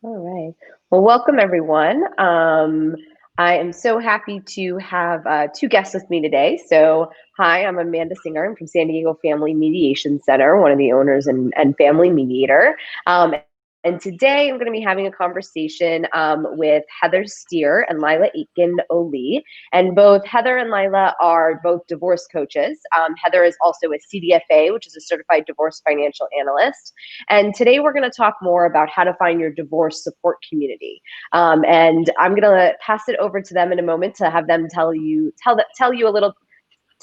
All right. Well, welcome everyone. I am so happy to have two guests with me today. So, hi, I'm Amanda Singer. I'm from San Diego Family Mediation Center, one of the owners and family mediator. And today I'm going to be having a conversation with Heather Steer and Laila Aitken Oli. And both Heather and Laila are both divorce coaches. Heather is also a CDFA, which is a certified divorce financial analyst. And today we're going to talk more about how to find your divorce support community. And I'm going to pass it over to them in a moment to have them tell you a little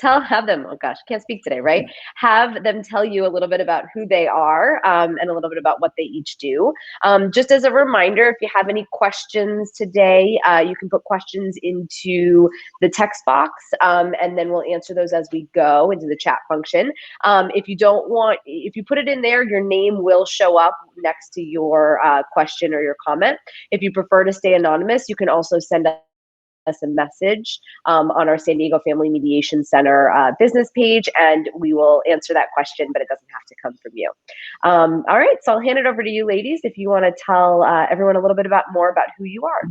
have them, oh gosh, can't speak today, right? Have them tell you a little bit about who they are and a little bit about what they each do. Just as a reminder, if you have any questions today, you can put questions into the text box and then we'll answer those as we go into the chat function. If you put it in there, your name will show up next to your question or your comment. If you prefer to stay anonymous, you can also send us a message on our San Diego Family Mediation Center business page, and we will answer that question, but it doesn't have to come from you. All right, so I'll hand it over to you ladies if you want to tell everyone a little bit more about who you are.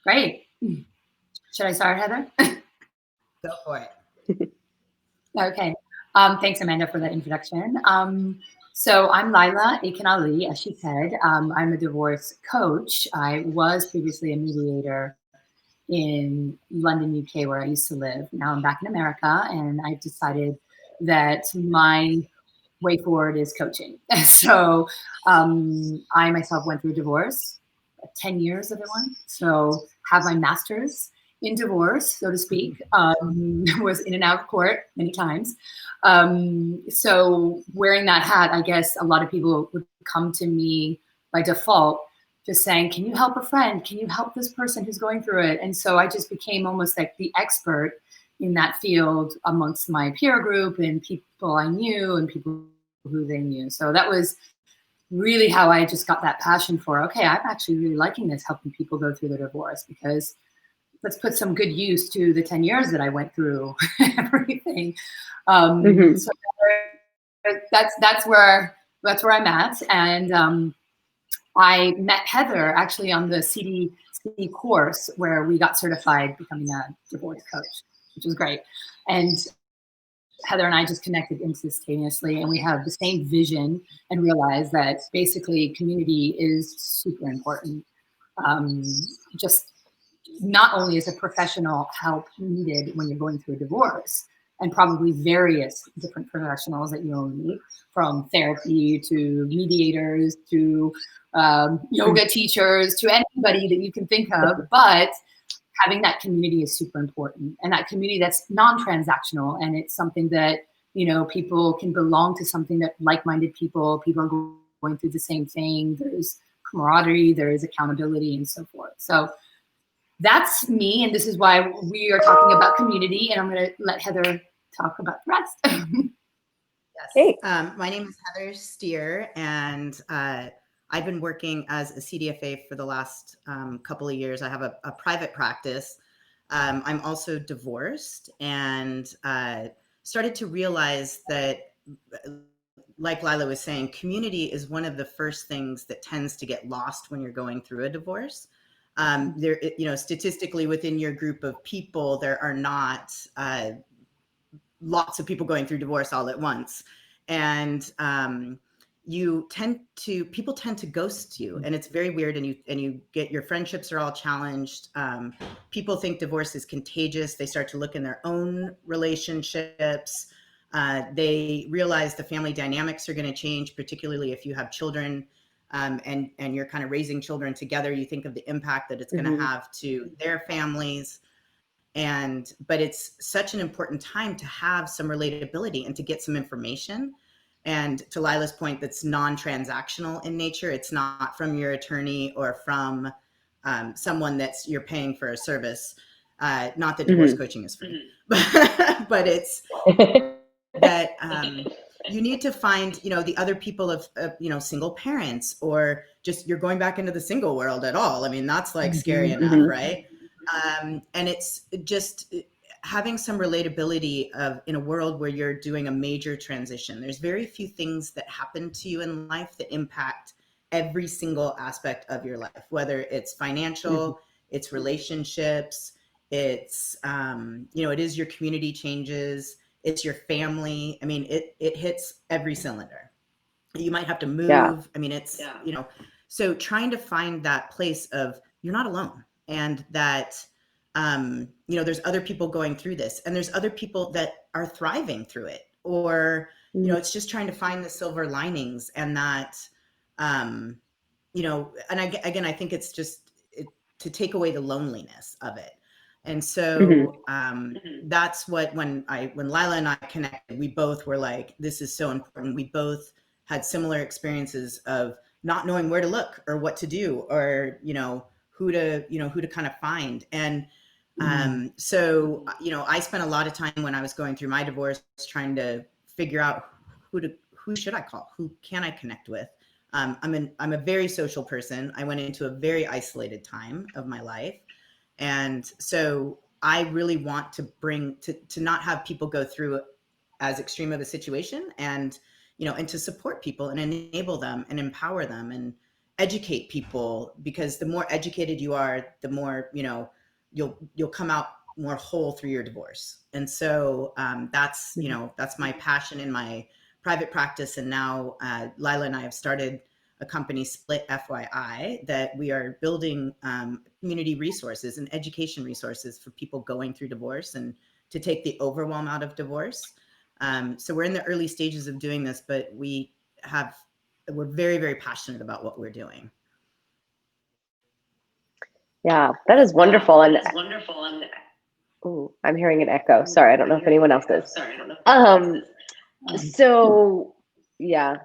Great. Should I start, Heather? Go for it. Okay. Thanks, Amanda, for that introduction. So I'm Laila Aitken Ali, as she said. I'm a divorce coach. I was previously a mediator in London, UK, where I used to live. Now I'm back in America, and I decided that my way forward is coaching. So I myself went through a divorce, 10 years of it one. So have my master's in divorce, so to speak. Was in and out of court many times. So wearing that hat, I guess a lot of people would come to me by default, just saying, can you help a friend? Can you help this person who's going through it? And so I just became almost like the expert in that field amongst my peer group and people I knew and people who they knew. So that was really how I just got that passion for, okay, I'm actually really liking this, helping people go through their divorce, because let's put some good use to the 10 years that I went through everything. So that's where I'm at. And I met Heather actually on the CDC course where we got certified becoming a divorce coach, which was great. And Heather and I just connected instantaneously, and we have the same vision and realized that basically community is super important. Just not only is a professional help needed when you're going through a divorce, and probably various different professionals that you'll need, from therapy to mediators to yoga teachers to anybody that you can think of, but having that community is super important, and that community that's non-transactional, and it's something that, you know, people can belong to, something that like-minded people are going through the same thing. There's camaraderie, there is accountability, and so forth. So that's me, and this is why we are talking about community, and I'm going to let Heather talk about the rest. Yes. Hey. My name is Heather Steer, and I've been working as a CDFA for the last couple of years. I have a private practice. I'm also divorced, and started to realize that, like Laila was saying, community is one of the first things that tends to get lost when you're going through a divorce. There, you know, statistically within your group of people, there are not lots of people going through divorce all at once. And people tend to ghost you, and it's very weird. And you get, your friendships are all challenged. People think divorce is contagious. They start to look in their own relationships. They realize the family dynamics are going to change, particularly if you have children. And you're kind of raising children together. You think of the impact that it's going to have to their families. But it's such an important time to have some relatability and to get some information. And to Laila's point, that's non-transactional in nature. It's not from your attorney or from someone that's you're paying for a service. Not that divorce coaching is free, but it's that you need to find, you know, the other people of you know, single parents, or just you're going back into the single world at all. I mean, that's like scary enough, right? And it's just having some relatability in a world where you're doing a major transition. There's very few things that happen to you in life that impact every single aspect of your life, whether it's financial, it's relationships, it's, it is your community changes, it's your family. I mean, it hits every cylinder. You might have to move. Yeah. I mean, it's, so trying to find that place of you're not alone, and that, there's other people going through this, and there's other people that are thriving through it, or, it's just trying to find the silver linings, and that, and again, I think it's just to take away the loneliness of it. And so that's what, when Laila and I connected, we both were like, this is so important. We both had similar experiences of not knowing where to look or what to do, or, who to kind of find. And so, I spent a lot of time when I was going through my divorce trying to figure out who should I call? Who can I connect with? I'm a very social person. I went into a very isolated time of my life. And so I really want to bring to not have people go through as extreme of a situation, and, and to support people and enable them and empower them and educate people, because the more educated you are, the more, you'll come out more whole through your divorce. And so that's, that's my passion in my private practice. And now Laila and I have started a company, Split.fi, that we are building community resources and education resources for people going through divorce, and to take the overwhelm out of divorce. So we're in the early stages of doing this, but we're very, very passionate about what we're doing. Yeah, that is wonderful. Ooh, I'm hearing an echo. Sorry, I don't know if anyone else is. So yeah.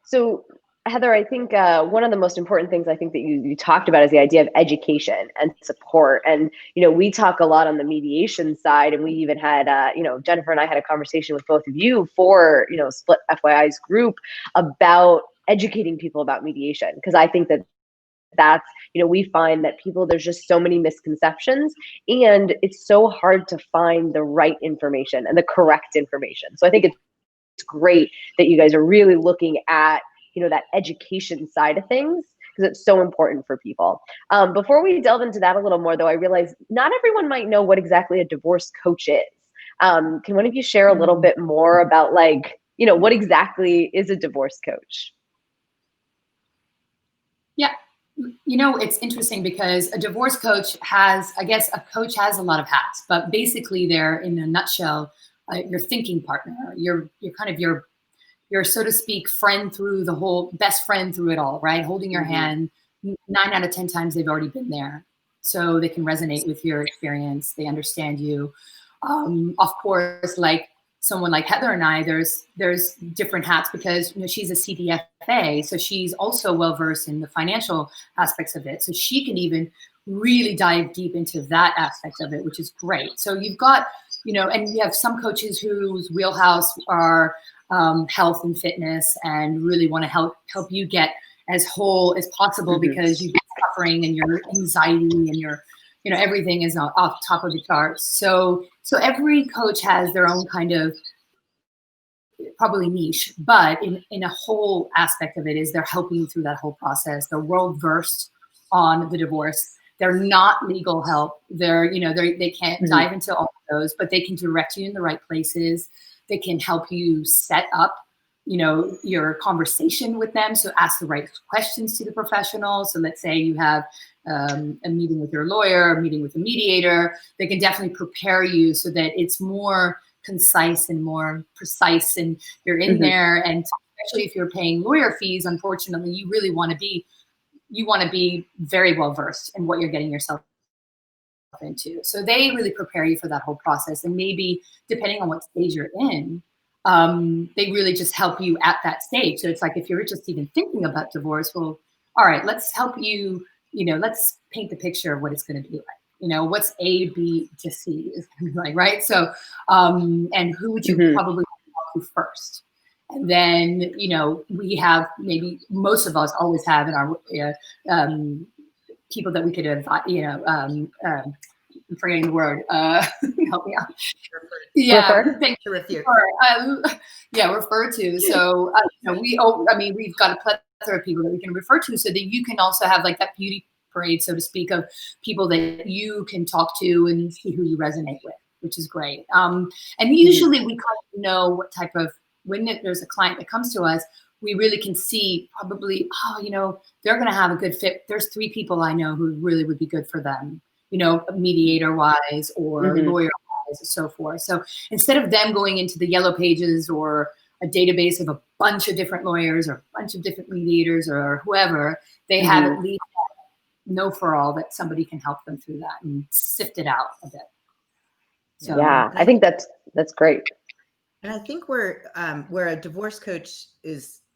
So Heather, I think one of the most important things I think that you talked about is the idea of education and support. And, we talk a lot on the mediation side, and we even had, Jennifer and I had a conversation with both of you for, Split.fi's group about educating people about mediation. Because I think that's, we find that there's just so many misconceptions, and it's so hard to find the right information and the correct information. So I think it's great that you guys are really looking at, that education side of things, because it's so important for people. Before we delve into that a little more, though, I realize not everyone might know what exactly a divorce coach is. Can one of you share a little bit more about, what exactly is a divorce coach? Yeah. It's interesting because a divorce coach has, a coach has a lot of hats, but basically they're, in a nutshell, your thinking partner. You're kind of your, so to speak, friend through the whole, best friend through it all, right? Holding your hand. 9 out of 10 times they've already been there, so they can resonate with your experience. They understand you. Of course, like someone like Heather and I, there's different hats, because she's a CDFA, so she's also well versed in the financial aspects of it. So she can even really dive deep into that aspect of it, which is great. So you've got, and you have some coaches whose wheelhouse are health and fitness, and really want to help you get as whole as possible, because you've been suffering, and your anxiety and your, everything is off top of the charts. So every coach has their own kind of probably niche, but in a whole aspect of it is they're helping you through that whole process. They're well versed on the divorce. They're not legal help. They can't dive into all of those, but they can direct you in the right places. They can help you set up, your conversation with them. So ask the right questions to the professional. So let's say you have a meeting with your lawyer, a meeting with a mediator. They can definitely prepare you so that it's more concise and more precise, and you're in there. And especially if you're paying lawyer fees, unfortunately, you really want to be very well versed in what you're getting yourself into. So they really prepare you for that whole process. And maybe depending on what stage you're in, they really just help you at that stage. So it's like, if you're just even thinking about divorce, well, all right, let's help you, let's paint the picture of what it's going to be like. What's A, B to C is going to be like, right? So, and who would you probably talk to first? And then, we have, maybe most of us always have in our people that we could invite, I'm forgetting the word, help me out. Refer to. So, we've got a plethora of people that we can refer to, so that you can also have like that beauty parade, so to speak, of people that you can talk to and see who you resonate with, which is great. And usually we kind of know what type of, when there's a client that comes to us, we really can see probably, oh, you know, they're going to have a good fit. There's 3 people I know who really would be good for them, you know, mediator wise or lawyer wise and so forth. So instead of them going into the yellow pages or a database of a bunch of different lawyers or a bunch of different mediators or whoever, they have at least know for all that somebody can help them through that and sift it out a bit. So yeah, I think that's great. And I think where a divorce coach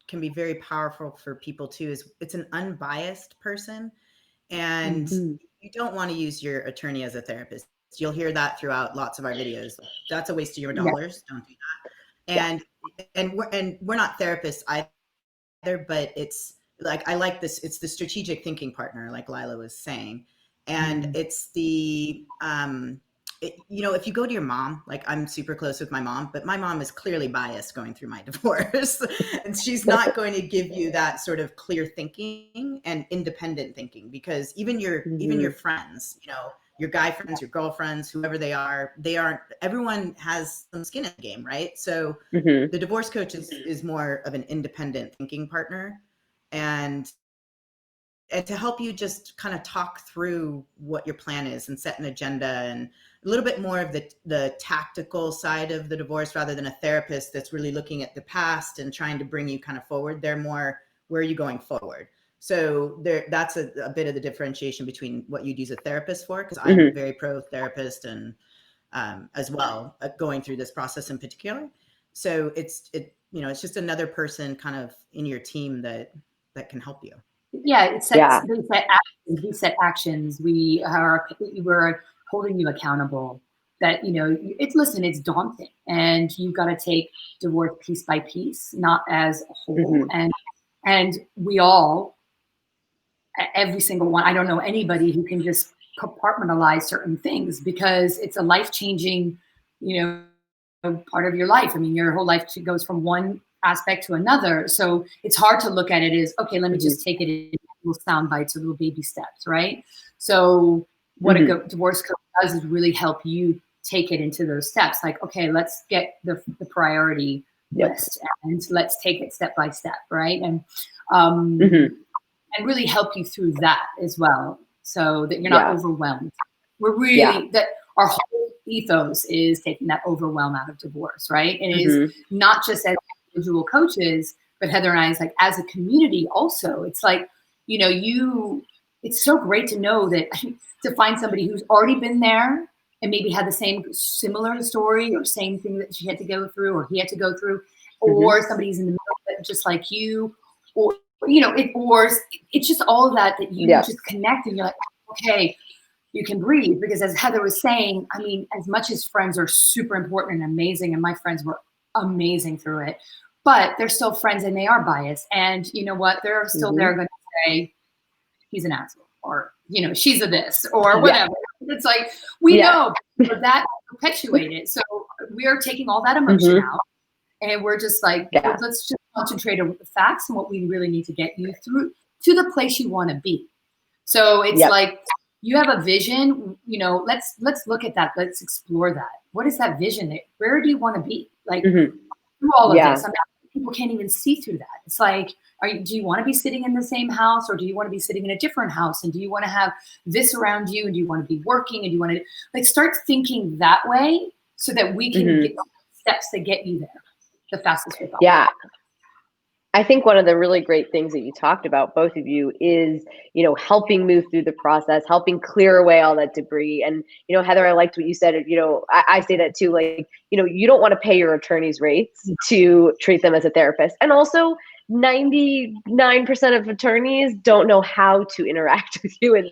can be very powerful for people too is it's an unbiased person, and you don't want to use your attorney as a therapist. You'll hear that throughout lots of our videos. That's a waste of your dollars. Don't do that. And we're not therapists either, but it's like, I like this. It's the strategic thinking partner, like Laila was saying, and it's the you know, if you go to your mom, like I'm super close with my mom, but my mom is clearly biased going through my divorce, and she's not going to give you that sort of clear thinking and independent thinking, because even your friends, you know, your guy friends, your girlfriends, whoever they aren't, everyone has some skin in the game, right? So the divorce coach is more of an independent thinking partner, and to help you just kind of talk through what your plan is and set an agenda, and a little bit more of the tactical side of the divorce, rather than a therapist that's really looking at the past and trying to bring you kind of forward. They're more, where are you going forward? So that's a bit of the differentiation between what you'd use a therapist for, because I'm very pro therapist, and as well, going through this process in particular. So it's just another person kind of in your team that can help you. Yeah, we set actions. We're holding you accountable. That, you know, it's daunting, and you've got to take divorce piece by piece, not as a whole. And we all, every single one, I don't know anybody who can just compartmentalize certain things, because it's a life-changing, you know, part of your life. I mean, your whole life goes from one aspect to another. So it's hard to look at it as, okay, let me just take it in little sound bites or little baby steps, right? So what a divorce coach does is really help you take it into those steps. Like, okay, let's get the priority list, and let's take it step by step, right? And and really help you through that as well, so that you're not overwhelmed. We're really, that our whole ethos is taking that overwhelm out of divorce, right? And it is not just as individual coaches, but Heather and I, is like, as a community also. It's like, you know, it's so great to know that, to find somebody who's already been there and maybe had the similar story or same thing that she had to go through or he had to go through, or somebody's in the middle, just like you, or, you know, it's just all of that you just connect, and you're like, okay, you can breathe. Because as Heather was saying, I mean, as much as friends are super important and amazing, and my friends were amazing through it, but they're still friends and they are biased. And you know what? They're still there going to say, he's an asshole, or, you know, she's a this, or whatever. It's like, we know that perpetuated. So we are taking all that emotion out, and we're just like, let's just concentrate on the facts and what we really need to get you through to the place you want to be. So it's like, you have a vision, you know, let's look at that. Let's explore that. What is that vision? Where do you want to be? Like, through all of this, I mean, people can't even see through that. It's like, do you want to be sitting in the same house, or do you want to be sitting in a different house? And do you want to have this around you? And do you want to be working? And do you want to, like, start thinking that way, so that we can get steps that get you there the fastest way possible. Yeah. I think one of the really great things that you talked about, both of you, is, you know, helping move through the process, helping clear away all that debris. And, you know, Heather, I liked what you said. You know, I say that too, like, you know, you don't want to pay your attorney's rates to treat them as a therapist. And also 99% of attorneys don't know how to interact with you in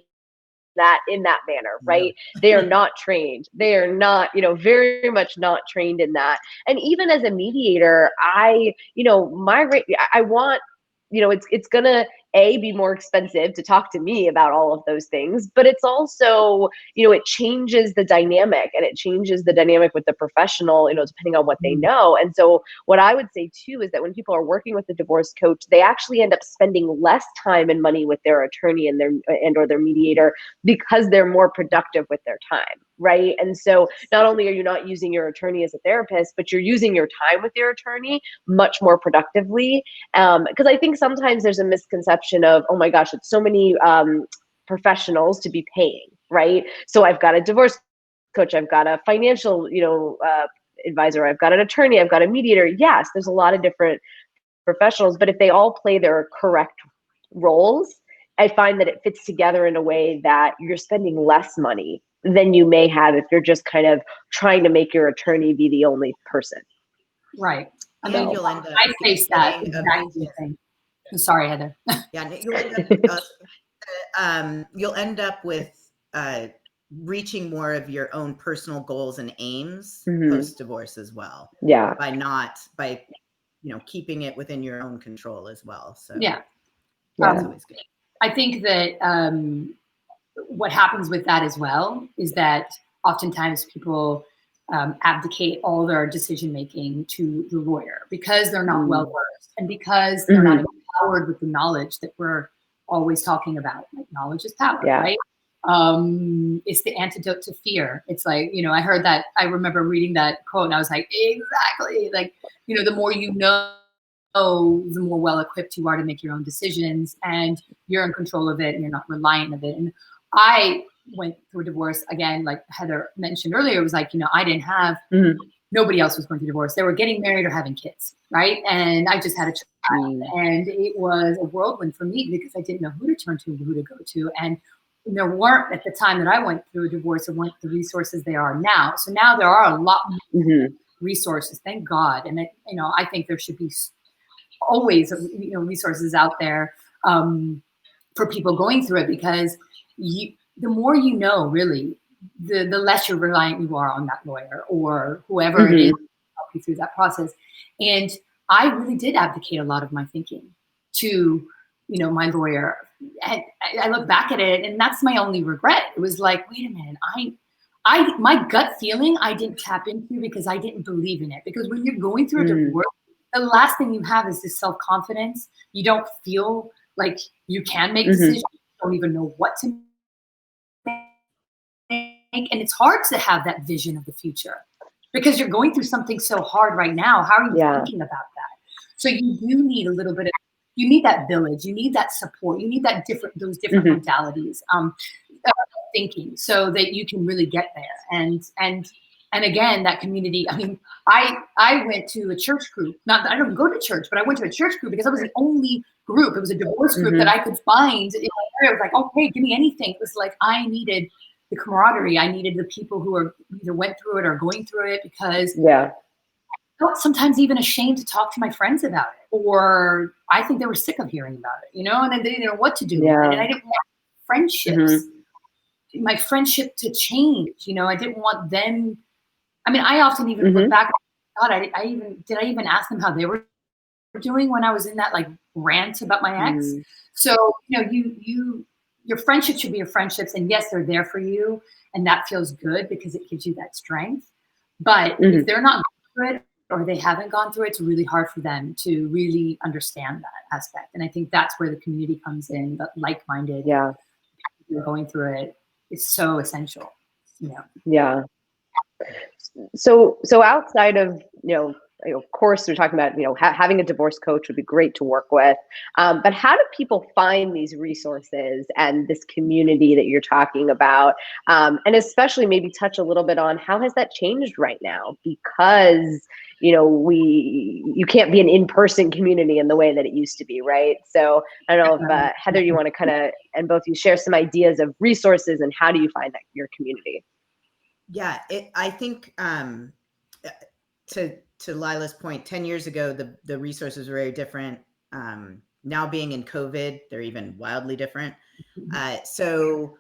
that manner, right? They are not trained. They are not, you know, very much not trained in that. And even as a mediator, I want, you know, it's gonna, be more expensive to talk to me about all of those things, but it's also, it changes the dynamic, and it changes the dynamic with the professional, depending on what they know. And so what I would say too is that when people are working with a divorce coach, they actually end up spending less time and money with their attorney or their mediator, because they're more productive with their time, right? And so not only are you not using your attorney as a therapist, but you're using your time with your attorney much more productively. Because I think sometimes there's a misconception of, oh my gosh, it's so many professionals to be paying, right? So I've got a divorce coach, I've got a financial, advisor, I've got an attorney, I've got a mediator. Yes, there's a lot of different professionals, but if they all play their correct roles, I find that it fits together in a way that you're spending less money than you may have if you're just kind of trying to make your attorney be the only person. Right. I And mean, you'll end up I face that getting exact thing. I'm sorry, Heather. Yeah, you'll end up with reaching more of your own personal goals and aims post-divorce as well. Yeah. By keeping it within your own control as well. So that's always good. I think that what happens with that as well is that oftentimes people abdicate all their decision making to the lawyer because they're not well versed, and because they're not empowered with the knowledge that we're always talking about. Like, knowledge is power, right? It's the antidote to fear. It's like, I heard that, I remember reading that quote and I was like, exactly. Like, the more you know, the more well equipped you are to make your own decisions, and you're in control of it and you're not reliant of it. And I went through a divorce again, like Heather mentioned earlier. It was like, I didn't have, nobody else was going through divorce. They were getting married or having kids, right? And I just had a child, and it was a whirlwind for me because I didn't know who to turn to, who to go to. And there weren't, at the time that I went through a divorce, there weren't the resources they are now. So now there are a lot more resources, thank God. And I think there should be always, resources out there for people going through it, because the more you know, really, the less you're reliant you are on that lawyer or whoever it is to help you through that process. And I really did abdicate a lot of my thinking to, my lawyer. And I look back at it, and that's my only regret. It was like, wait a minute, my gut feeling I didn't tap into because I didn't believe in it. Because when you're going through a divorce, the last thing you have is this self-confidence. You don't feel like you can make decisions. You don't even know what to make. And it's hard to have that vision of the future because you're going through something so hard right now. How are you thinking about that? So you do need a little bit of, you need that village, you need that support, you need those different modalities of thinking, so that you can really get there. And again, that community. I mean, I went to a church group. Not that I don't go to church, but I went to a church group because I was the only group. It was a divorce group that I could find in my area. It was like, okay, give me anything. It was like I needed the camaraderie. I needed the people who are either went through it or going through it, because I felt sometimes even ashamed to talk to my friends about it, or I think they were sick of hearing about it, and then they didn't know what to do. And I didn't want friendships, my friendship to change. I didn't want them. I mean, I often even look back. God, did I even ask them how they were doing when I was in that like rant about my ex? So your friendships should be your friendships, and yes, they're there for you, and that feels good because it gives you that strength. But if they're not going through it, or they haven't gone through it, it's really hard for them to really understand that aspect. And I think that's where the community comes in. That like-minded, people who are going through it is so essential. So outside of, of course, we're talking about, having a divorce coach would be great to work with. But how do people find these resources and this community that you're talking about? And especially maybe touch a little bit on how has that changed right now? Because, you can't be an in-person community in the way that it used to be, right? So I don't know if Heather, you want to kind of, and both you share some ideas of resources and how do you find that your community? Yeah, I think to Laila's point, 10 years ago, the resources were very different. Now being in COVID, they're even wildly different. So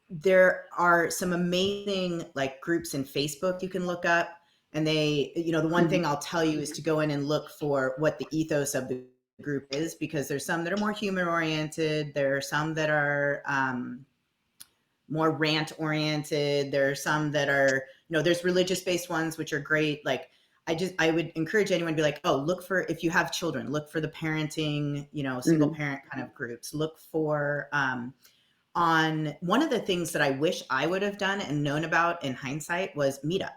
there are some amazing like groups in Facebook you can look up. And they, the one thing I'll tell you is to go in and look for what the ethos of the group is, because there's some that are more humor oriented. There are some that are more rant oriented. There are some that are, there's religious based ones, which are great. Like, I would encourage anyone to be like, oh, look for, if you have children, look for the parenting, single parent kind of groups. Look for, on one of the things that I wish I would have done and known about in hindsight was Meetup.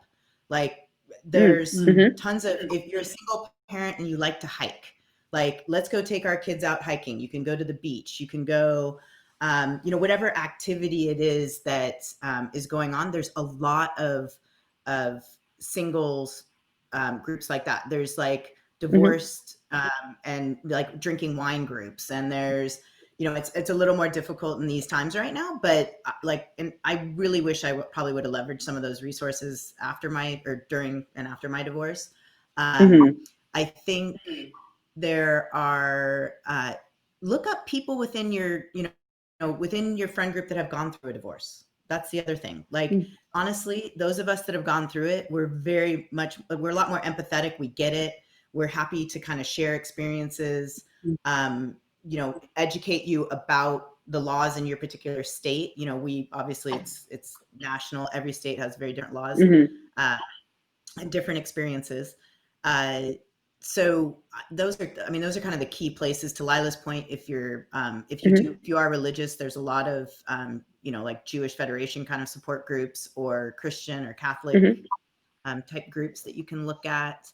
Like, there's tons of, if you're a single parent and you like to hike, like, let's go take our kids out hiking. You can go to the beach. You can go, whatever activity it is that is going on. There's a lot of singles groups like that. There's like divorced and like drinking wine groups, and there's, it's a little more difficult in these times right now, but and I really wish I probably would have leveraged some of those resources during and after my divorce. I think there are, look up people within your, within your friend group that have gone through a divorce. That's the other thing. Like, honestly, those of us that have gone through it, we're a lot more empathetic. We get it. We're happy to kind of share experiences, educate you about the laws in your particular state. We obviously, it's national. Every state has very different laws and different experiences. So those are kind of the key places. To Lila's point, if you are religious, there's a lot of, like Jewish Federation kind of support groups, or Christian or Catholic type groups that you can look at.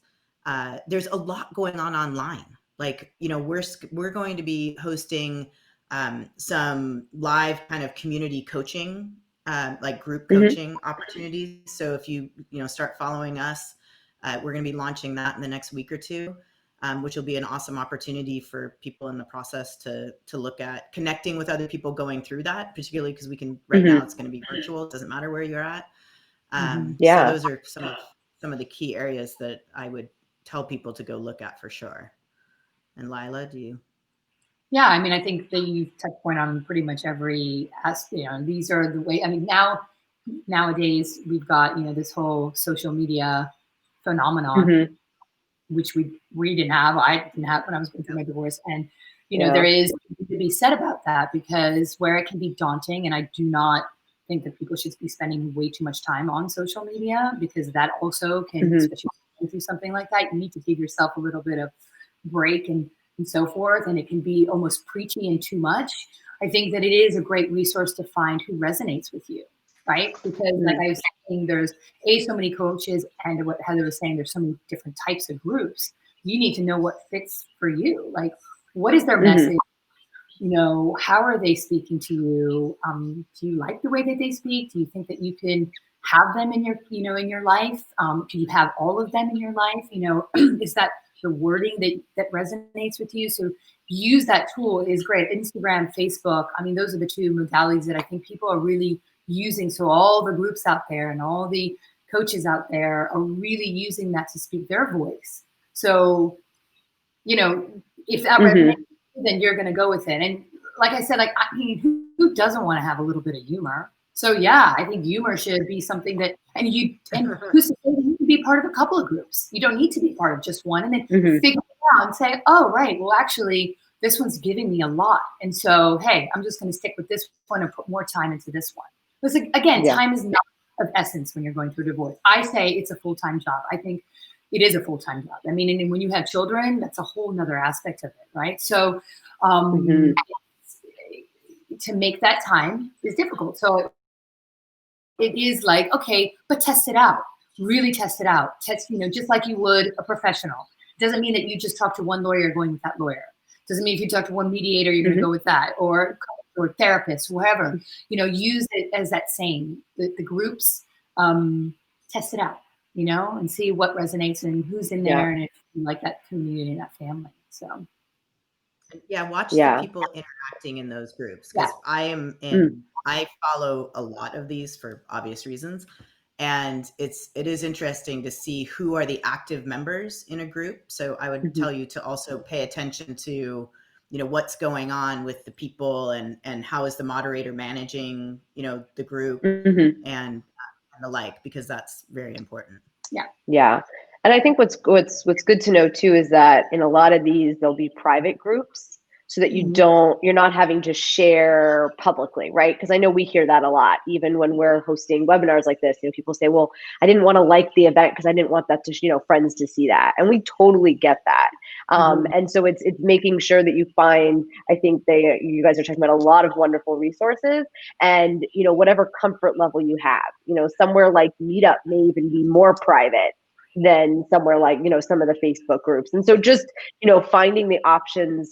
There's a lot going on online. Like, we're going to be hosting some live kind of community coaching, like group coaching opportunities. So if you start following us, we're going to be launching that in the next week or two, which will be an awesome opportunity for people in the process to look at connecting with other people going through that, particularly because right now it's going to be virtual. It doesn't matter where you're at. So those are some of the key areas that I would tell people to go look at for sure. And Laila, do you? Yeah, I mean, I think that you touch point on pretty much every aspect. These are the way. I mean, nowadays we've got this whole social media phenomenon, which we didn't have. I didn't have when I was going through my divorce, and there is to be said about that, because where it can be daunting, and I do not think that people should be spending way too much time on social media, because that also can, especially through something like that, you need to give yourself a little bit of break and so forth, and it can be almost preachy and too much. I think that it is a great resource to find who resonates with you, right? Because like I was saying, there's so many coaches, and what Heather was saying, there's so many different types of groups. You need to know what fits for you. Like, what is their message? How are they speaking to you? Do you like the way that they speak? Do you think that you can have them in your, in your life? Do you have all of them in your life? Is that the wording that resonates with you? So use that tool. Is great. Instagram, Facebook. I mean, those are the two modalities that I think people are really using. So all the groups out there and all the coaches out there are really using that to speak their voice. So, if that resonates, then you're going to go with it. And like I said, I mean, who doesn't want to have a little bit of humor? So yeah, I think humor should be something that, and who's to say that you can be part of a couple of groups? You don't need to be part of just one, and then figure it out and say, oh, right, well, actually, this one's giving me a lot. And so, hey, I'm just going to stick with this one and put more time into this one. Because again, time is not of essence when you're going through a divorce. I say it's a full-time job. I think it is a full-time job. I mean, and when you have children, that's a whole nother aspect of it, right? So to make that time is difficult. So it is like, okay, but test it out. Really test it out. Test, just like you would a professional. Doesn't mean that you just talk to one lawyer, going with that lawyer. Doesn't mean if you talk to one mediator, you're going to go with that, or therapist, whoever. Use it as that same. The groups, test it out, and see what resonates and who's in there, and if you like that community and that family. So. Yeah, watch the people interacting in those groups, because I follow a lot of these for obvious reasons. And it is interesting to see who are the active members in a group. So I would tell you to also pay attention to, what's going on with the people, and how is the moderator managing, the group and the like, because that's very important. Yeah. And I think what's good to know too is that in a lot of these there'll be private groups so that you're not having to share publicly, right? Because I know we hear that a lot, even when we're hosting webinars like this. People say, "Well, I didn't want to like the event because I didn't want that to, friends to see that," and we totally get that. And so it's making sure that you find. I think you guys are talking about a lot of wonderful resources, and whatever comfort level you have. Somewhere like Meetup may even be more private than somewhere like some of the Facebook groups. And so just finding the options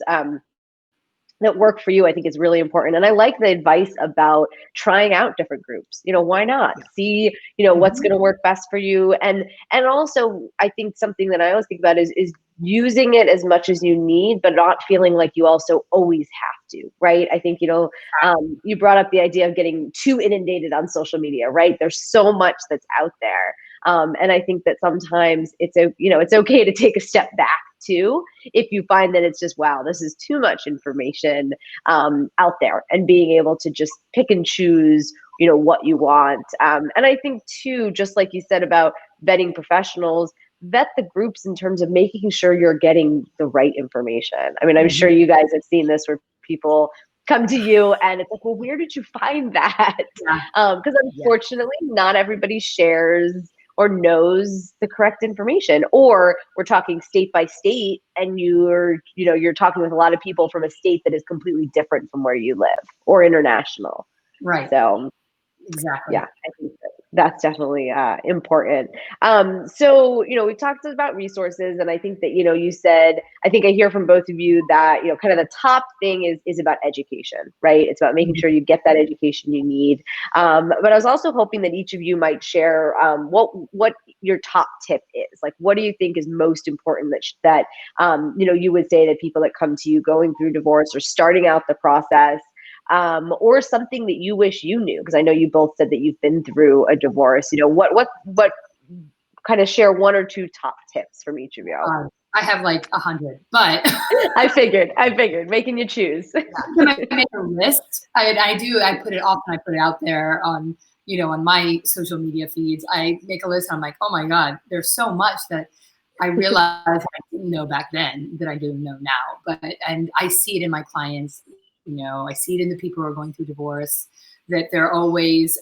that work for you, I think, is really important. And I like the advice about trying out different groups. Why not see what's going to work best for you. And also I think something that I always think about is using it as much as you need, but not feeling like you also always have to, right? I think you brought up the idea of getting too inundated on social media, right? There's so much that's out there. And I think that sometimes it's okay to take a step back too, if you find that it's just, wow, this is too much information out there, and being able to just pick and choose, what you want. And I think too, just like you said about vetting professionals, vet the groups in terms of making sure you're getting the right information. I mean, I'm sure you guys have seen this where people come to you and it's like, well, where did you find that? Because unfortunately, not everybody shares or knows the correct information, or we're talking state by state and you're talking with a lot of people from a state that is completely different from where you live, or international. Right. So exactly. Yeah, I think that's definitely important. So, we've talked about resources, and I think that, you said, I think I hear from both of you that, kind of the top thing is about education, right? It's about making sure you get that education you need. But I was also hoping that each of you might share what your top tip is. Like, what do you think is most important that you would say to people that come to you going through divorce or starting out the process? Or something that you wish you knew, because I know you both said that you've been through a divorce. What kind of share one or two top tips from each of you? I have like 100, but I figured making you choose. I make a list. I put it off and I put it out there on on my social media feeds. I make a list and I'm like, oh my God, there's so much that I realized I didn't know back then that I do know now. And I see it in my clients. I see it in the people who are going through divorce, that they're always,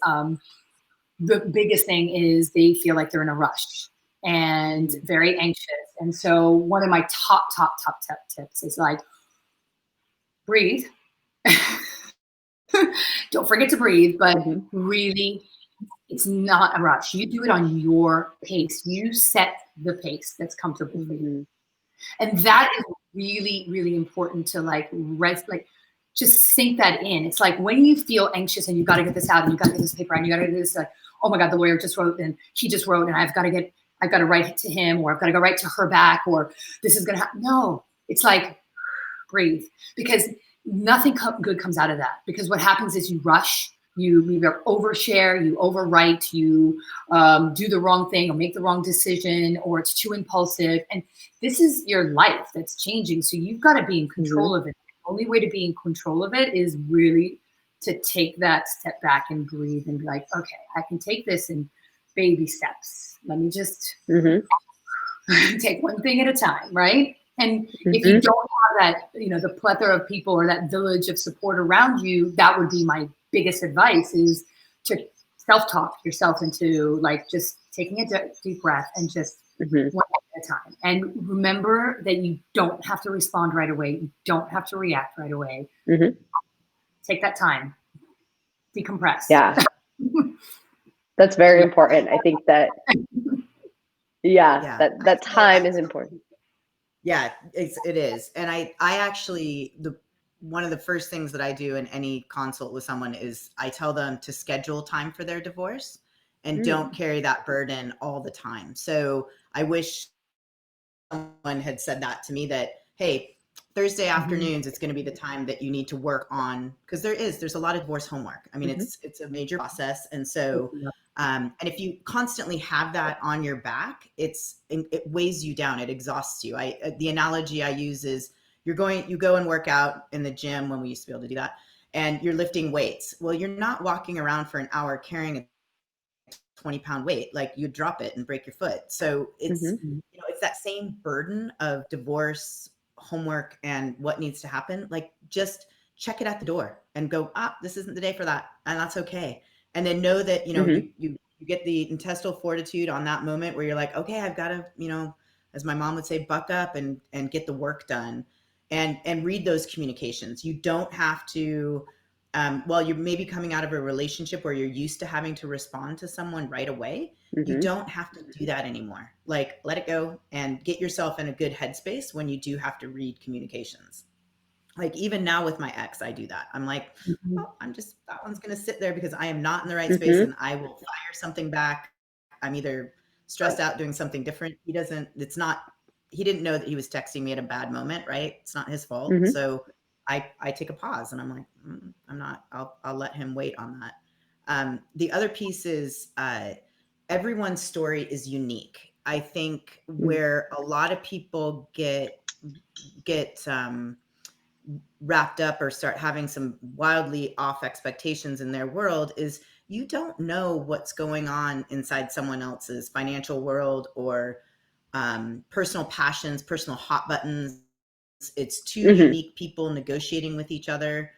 the biggest thing is they feel like they're in a rush and very anxious. And so one of my top tips is like, breathe. Don't forget to breathe, but really, it's not a rush. You do it on your pace. You set the pace that's comfortable for you. And that is really, really important to just sink that in. It's like when you feel anxious and you got to get this out and you got to get this paper out and you got to do this, like, oh my God, the lawyer just wrote and he just wrote and I've got to write it to him, or I've got to go write to her back, or this is going to happen. No, it's like, breathe, because nothing good comes out of that. Because what happens is you rush, you either overshare, you overwrite, you do the wrong thing or make the wrong decision, or it's too impulsive. And this is your life that's changing. So you've got to be in control of it. The only way to be in control of it is really to take that step back and breathe and be like, okay, I can take this in baby steps. Let me just take one thing at a time, right? And if you don't have that, the plethora of people or that village of support around you, that would be my biggest advice, is to self-talk yourself into like just taking a deep breath and just one at a time. And remember that you don't have to respond right away. You don't have to react right away. Take that time. Decompress. Yeah. That's very important. I think that, that time is important. Yeah, it is. And I actually, one of the first things that I do in any consult with someone is I tell them to schedule time for their divorce and don't carry that burden all the time. So I wish someone had said that to me, that, hey, Thursday afternoons, it's going to be the time that you need to work on, because there's a lot of divorce homework. I mean, it's a major process. And so, and if you constantly have that on your back, it weighs you down. It exhausts you. The analogy I use is you go and work out in the gym when we used to be able to do that, and you're lifting weights. Well, you're not walking around for an hour carrying a 20-pound weight, like you drop it and break your foot. So it's, Mm-hmm. you know, it's that same burden of divorce, homework, and what needs to happen. Like just check it at the door and go, this isn't the day for that. And that's okay. And then know that, you know, Mm-hmm. you get the intestinal fortitude on that moment where you're like, okay, I've got to, you know, as my mom would say, buck up and get the work done, and read those communications. You don't have to, while you're maybe coming out of a relationship where you're used to having to respond to someone right away, you Mm-hmm. don't have to do that anymore. Like, let it go and get yourself in a good headspace when you do have to read communications. Like even now with my ex, I do that. I'm like, Mhm. oh, that one's going to sit there because I am not in the right space, Mm-hmm. and I will fire something back. I'm either stressed out doing something different. He didn't know that he was texting me at a bad moment, right? It's not his fault. Mm-hmm. So I take a pause and I'm like, I'm not, I'll let him wait on that. The other piece is, everyone's story is unique. I think where a lot of people get wrapped up or start having some wildly off expectations in their world is you don't know what's going on inside someone else's financial world or personal passions, personal hot buttons. It's two Mm-hmm. unique people negotiating with each other.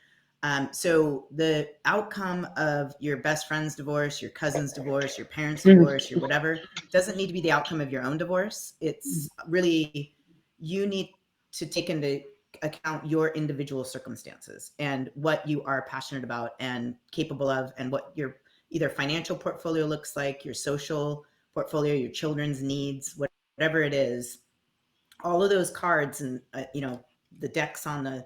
So the outcome of your best friend's divorce, your cousin's divorce, your parents' divorce, your whatever, doesn't need to be the outcome of your own divorce. It's really, you need to take into account your individual circumstances and what you are passionate about and capable of, and what your either financial portfolio looks like, your social portfolio, your children's needs, whatever it is. All of those cards and you know, the decks on the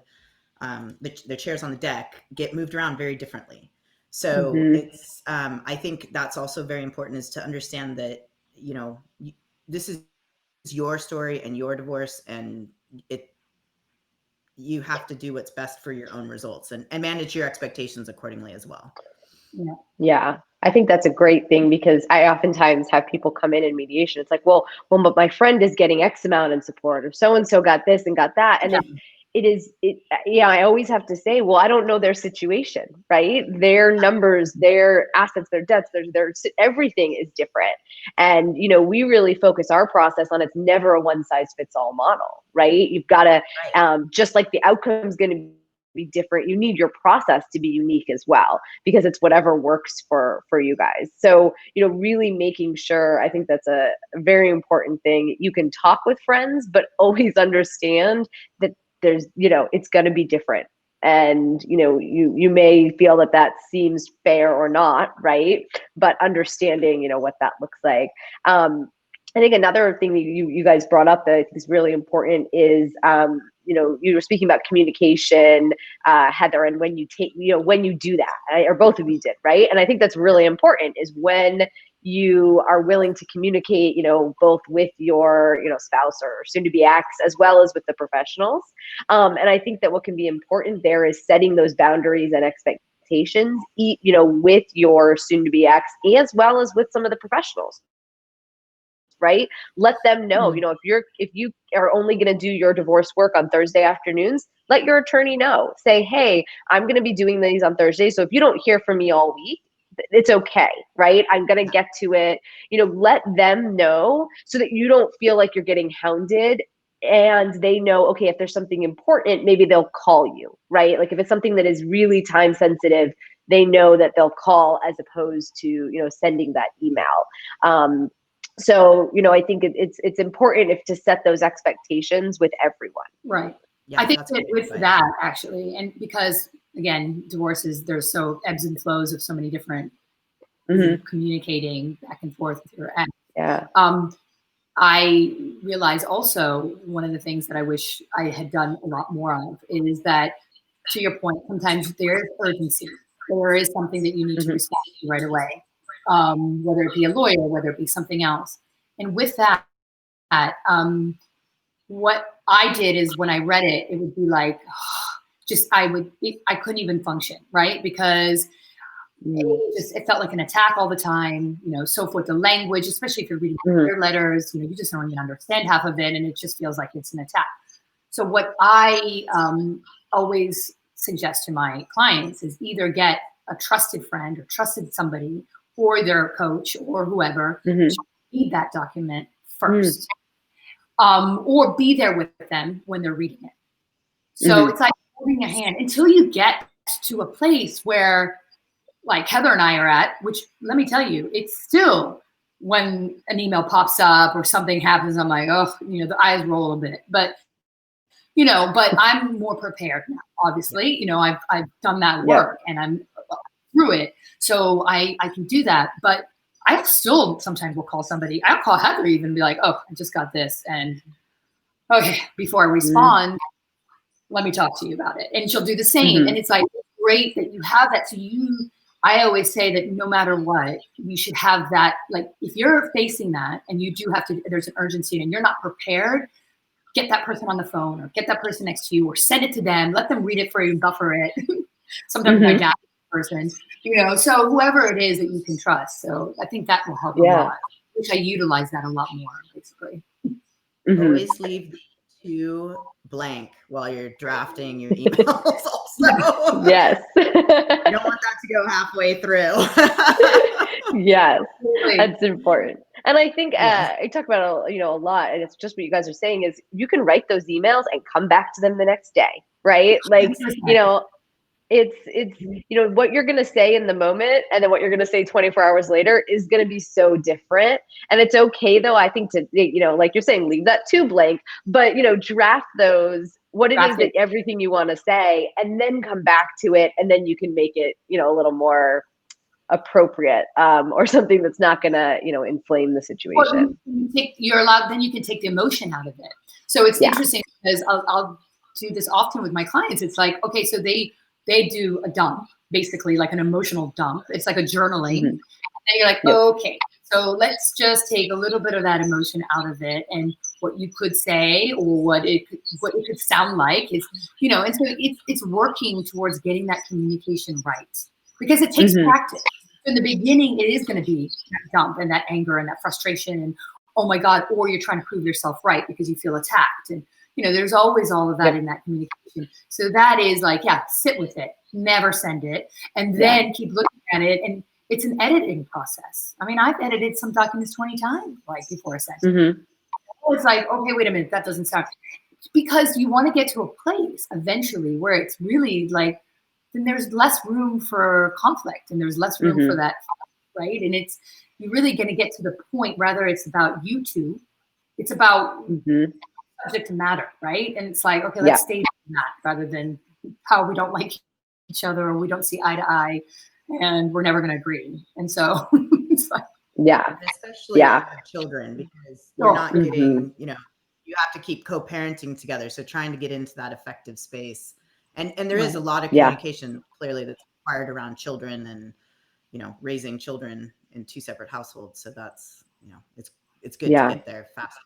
chairs on the deck get moved around very differently. So Mm-hmm. it's I think that's also very important, is to understand that, you know, this is your story and your divorce, and you have to do what's best for your own results, and manage your expectations accordingly as well. Yeah. Yeah, I think that's a great thing because I oftentimes have people come in mediation. It's like, but my friend is getting X amount in support, or so and so got this and got that, and Yeah. yeah. I always have to say, well, I don't know their situation, right? Their numbers, their assets, their debts, their everything is different, and we really focus our process on it's never a one size fits all model, right? You've got to Right. just like the outcome is going to be different, you need your process to be unique as well, because it's whatever works for you guys. So really making sure, I think that's a very important thing. You can talk with friends, but always understand that there's it's going to be different, and you may feel that seems fair or not, right? But understanding what that looks like. I think another thing that you guys brought up that I think is really important is, you were speaking about communication, Heather, and when you when you do that, right? Or both of you did, right? And I think that's really important, is when you are willing to communicate, both with your, spouse or soon to be ex, as well as with the professionals. And I think that what can be important there is setting those boundaries and expectations, with your soon to be ex, as well as with some of the professionals, right? Let them know, if you are only going to do your divorce work on Thursday afternoons, let your attorney know. Say, hey, I'm going to be doing these on Thursday, so if you don't hear from me all week, it's okay, right? I'm going to get to it. Let them know so that you don't feel like you're getting hounded, and they know, okay, if there's something important, maybe they'll call you, right? Like if it's something that is really time sensitive, they know that they'll call, as opposed to sending that email. So I think it's important to set those expectations with everyone. Right. Yeah, I think that's that great with advice. that, actually, and because again, divorces, there's so ebbs and flows of so many different communicating back and forth with your ex. Yeah. I realize also one of the things that I wish I had done a lot more of is that, to your point, sometimes there is urgency. There is something that you need to respond to right away, whether it be a lawyer, whether it be something else. And with that, what I did is when I read it, it would be like, I couldn't even function, right? Because it felt like an attack all the time, so forth. The language, especially if you're reading their letters, you just don't even understand half of it, and it just feels like it's an attack. So what I always suggest to my clients is either get a trusted friend or trusted somebody, or their coach or whoever should read that document first, or be there with them when they're reading it. So it's like holding a hand until you get to a place where, like Heather and I are at, which let me tell you, it's still, when an email pops up or something happens, I'm like, oh, the eyes roll a bit, but but I'm more prepared now, obviously. I've done that work and I'm through it. So I can do that. But I still sometimes will call somebody. I'll call Heather even and be like, oh, I just got this. And okay, before I respond, let me talk to you about it. And she'll do the same. And it's like, great that you have that. So I always say that no matter what, you should have that. Like, if you're facing that and you do have to, there's an urgency and you're not prepared, get that person on the phone or get that person next to you or send it to them, let them read it for you, buffer it. Sometimes my dad person, so whoever it is that you can trust. So I think that will help a lot, which I utilize that a lot more, basically. Always leave to blank while you're drafting your emails also. Yes. You don't want that to go halfway through. Yes, that's important. And I think I talk about it, a lot, and it's just what you guys are saying is you can write those emails and come back to them the next day, right? Like, it's what you're going to say in the moment and then what you're going to say 24 hours later is going to be so different. And it's okay though, I think, to like you're saying, leave that too blank, but draft those, what it is that everything you want to say, and then come back to it, and then you can make it a little more appropriate, or something that's not going to inflame the situation. You're allowed, then you can take the emotion out of it. So it's interesting because I'll do this often with my clients. It's like, okay, so they do a dump, basically like an emotional dump. It's like a journaling. And then you're like, okay, so let's just take a little bit of that emotion out of it, and what you could say or what it could sound like is, and so it's working towards getting that communication right, because it takes practice. In the beginning, it is going to be that dump and that anger and that frustration and, oh my God, or you're trying to prove yourself right because you feel attacked. And, there's always all of that in that communication. So that is like, sit with it, never send it, and then keep looking at it. And it's an editing process. I mean, I've edited some documents 20 times, like, before I sent it. It's like, okay, wait a minute, that doesn't sound, because you want to get to a place eventually where it's really like, then there's less room for conflict and there's less room for that, right? And you're really going to get to the point, rather it's about you two, it's about subject to matter, right? And it's like, okay, let's stay in that rather than how we don't like each other or we don't see eye to eye and we're never going to agree. And so it's like, especially children, because you're not getting, you have to keep co-parenting together. So trying to get into that effective space. And there is a lot of communication clearly that's required around children and, raising children in two separate households. So that's, it's good to get there fast.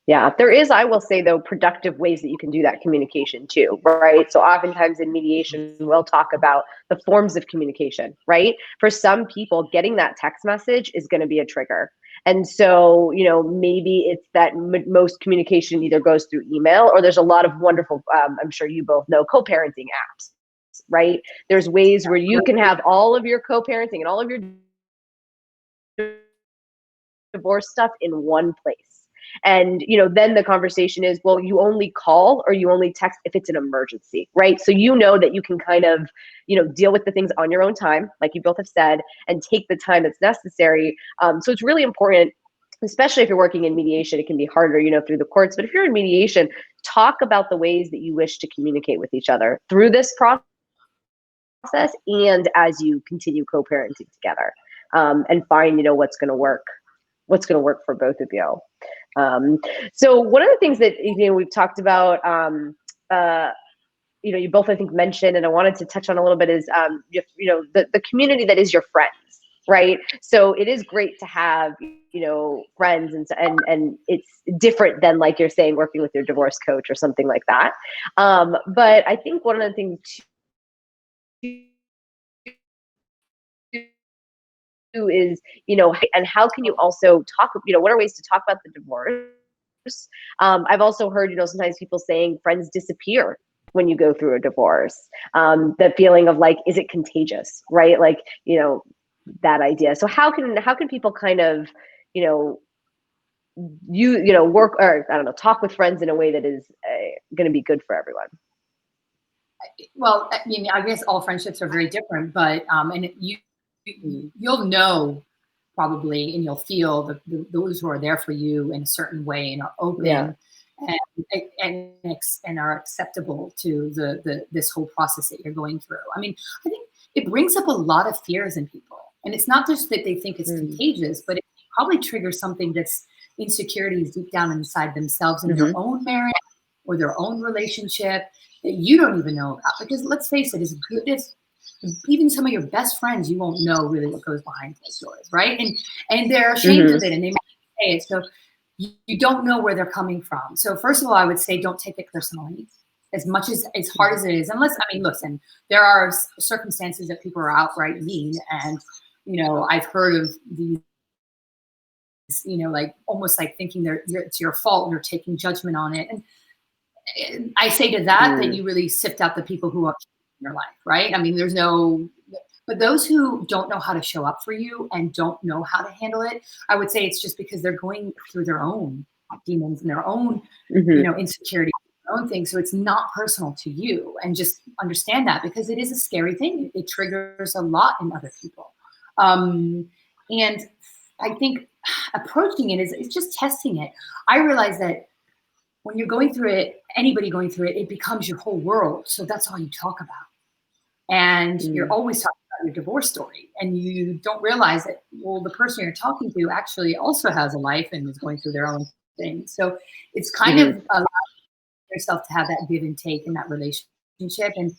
Yeah, there is, I will say though, productive ways that you can do that communication too, right? So oftentimes in mediation, we'll talk about the forms of communication, right? For some people, getting that text message is going to be a trigger. And so, maybe it's that most communication either goes through email, or there's a lot of wonderful, I'm sure you both know, co-parenting apps, right? There's ways where you can have all of your co-parenting and all of your divorce stuff in one place. And, then the conversation is, well, you only call or you only text if it's an emergency, right? So that you can kind of, deal with the things on your own time, like you both have said, and take the time that's necessary. So it's really important, especially if you're working in mediation. It can be harder, through the courts. But if you're in mediation, talk about the ways that you wish to communicate with each other through this process and as you continue co-parenting together, and find, what's going to work for both of you. So one of the things that we've talked about, you both I think mentioned, and I wanted to touch on a little bit, is the community that is your friends, right? So it is great to have friends, and it's different than, like you're saying, working with your divorce coach or something like that. But I think one of the things is, and how can you also talk, what are ways to talk about the divorce? I've also heard, sometimes people saying friends disappear when you go through a divorce. The feeling of like, is it contagious, right? Like, that idea. So how can people kind of, you know, work, or I don't know, talk with friends in a way that is going to be good for everyone? Well, I mean, I guess all friendships are very different, but and you'll know probably, and you'll feel those who are there for you in a certain way and are open and are acceptable to this whole process that you're going through. I mean, I think it brings up a lot of fears in people, and it's not just that they think it's contagious, but it probably triggers something that's insecurities deep down inside themselves in their own marriage or their own relationship that you don't even know about. Because let's face it, as good as even some of your best friends, you won't know really what goes behind closed doors, right? And they're ashamed of it, and they might say it. So you don't know where they're coming from. So first of all, I would say don't take it personally. As much as hard as it is, unless, I mean, listen, there are circumstances that people are outright mean, and I've heard of these, like almost like thinking it's your fault and you're taking judgment on it. And I say to that you really sift out the people who are in your life, right? I mean, but those who don't know how to show up for you and don't know how to handle it, I would say it's just because they're going through their own demons and their own, insecurity, their own things. So it's not personal to you, and just understand that, because it is a scary thing. It triggers a lot in other people. And I think approaching it is just testing it. I realize that when you're going through it, anybody going through it, it becomes your whole world. So that's all you talk about. And you're always talking about your divorce story. And you don't realize that, well, the person you're talking to actually also has a life and is going through their own thing. So it's kind of allowing yourself to have that give and take in that relationship. And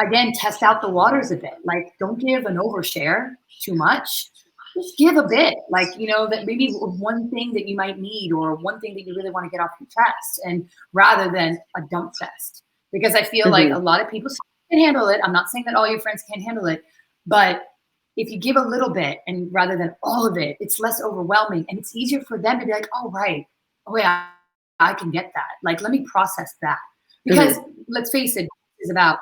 again, test out the waters a bit. Like, don't give an overshare too much. Just give a bit, like, that maybe one thing that you might need, or one thing that you really want to get off your chest, and rather than a dump fest. Because I feel like a lot of people can handle it. I'm not saying that all your friends can handle it, but if you give a little bit and rather than all of it, it's less overwhelming, and it's easier for them to be like, oh, right. Oh, yeah, I can get that. Like, let me process that. Because let's face it, it's about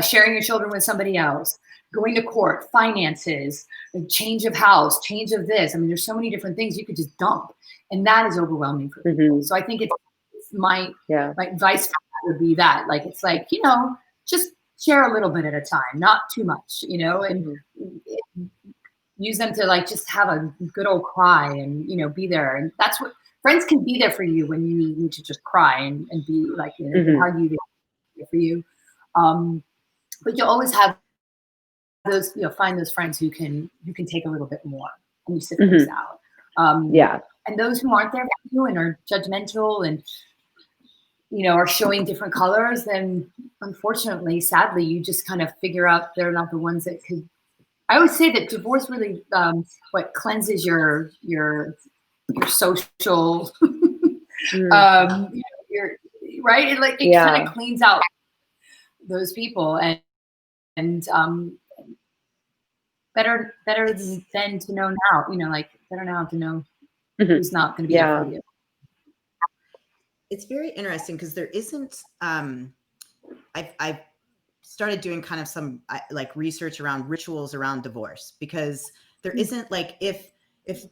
sharing your children with somebody else, going to court, finances, change of house, change of this. I mean, there's so many different things you could just dump, and that is overwhelming for people. So I think it's my advice for that would be that, like, it's like, just share a little bit at a time, not too much, and use them to, like, just have a good old cry and, be there. And that's what friends can be there for you when you need to just cry and be like, how you do for you. But you'll always have those, find those friends who can take a little bit more, and you sit those out. And those who aren't there for you and are judgmental and, are showing different colors, then unfortunately, sadly, you just kind of figure out they're not the ones that could. I always say that divorce really cleanses your social, your right. It kind of cleans out those people, and better than to know now. Better now to know who's not going to be there for you. It's very interesting because there isn't. I've started doing kind of some research around rituals around divorce, because there isn't, like, if